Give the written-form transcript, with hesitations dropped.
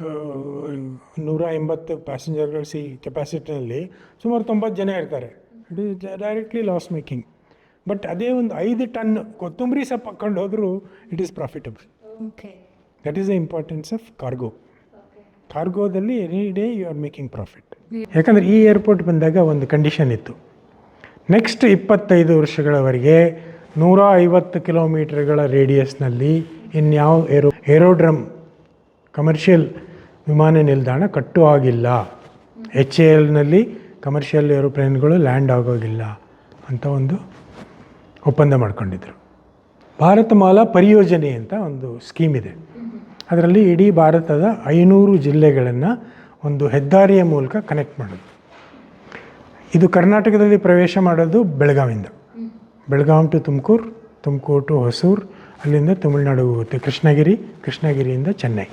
180 ಪ್ಯಾಸೆಂಜರ್ಗಳು ಕೆಪಾಸಿಟಿನಲ್ಲಿ ಸುಮಾರು 90 ಜನ ಇರ್ತಾರೆ. It is directly loss making. But ಅದೇ ಒಂದು 5 ಟನ್ ಕೊತ್ತಂಬರಿ ಸೊಪ್ಪು ಹಾಕ್ಕೊಂಡು ಹೋದರೂ it is profitable. That is the importance of cargo. ಕಾರ್ಗೋದಲ್ಲಿ any day you are making profit. ಯಾಕಂದರೆ ಈ ಏರ್ಪೋರ್ಟ್ ಬಂದಾಗ ಒಂದು ಕಂಡೀಷನ್ ಇತ್ತು, ನೆಕ್ಸ್ಟ್ 25 ವರ್ಷಗಳವರೆಗೆ 150 ಕಿಲೋಮೀಟರ್ಗಳ ರೇಡಿಯಸ್ನಲ್ಲಿ ಇನ್ಯಾವ ಏರೋಡ್ರಮ್ ಕಮರ್ಷಿಯಲ್ ವಿಮಾನ ನಿಲ್ದಾಣ ಕಟ್ಟುವಾಗಿಲ್ಲ, HALನಲ್ಲಿ ಕಮರ್ಷಿಯಲ್ ಏರೋಪ್ಲೇನ್ಗಳು ಲ್ಯಾಂಡ್ ಆಗೋಗಿಲ್ಲ ಅಂತ ಒಂದು ಒಪ್ಪಂದ ಮಾಡ್ಕೊಂಡಿದ್ರು. ಭಾರತಮಾಲಾ ಪರಿಯೋಜನೆ ಅಂತ ಒಂದು ಸ್ಕೀಮ್ ಇದೆ. ಅದರಲ್ಲಿ ಇಡೀ ಭಾರತದ 500 ಜಿಲ್ಲೆಗಳನ್ನು ಒಂದು ಹೆದ್ದಾರಿಯ ಮೂಲಕ ಕನೆಕ್ಟ್ ಮಾಡೋದು. ಇದು ಕರ್ನಾಟಕದಲ್ಲಿ ಪ್ರವೇಶ ಮಾಡೋದು ಬೆಳಗಾವಿಂದ, ಬೆಳಗಾಂ ಟು ತುಮಕೂರು, ತುಮಕೂರು ಟು ಹೊಸೂರು, ಅಲ್ಲಿಂದ ತಮಿಳುನಾಡು ಹೋಗುತ್ತೆ, ಕೃಷ್ಣಗಿರಿಯಿಂದ ಚೆನ್ನೈ.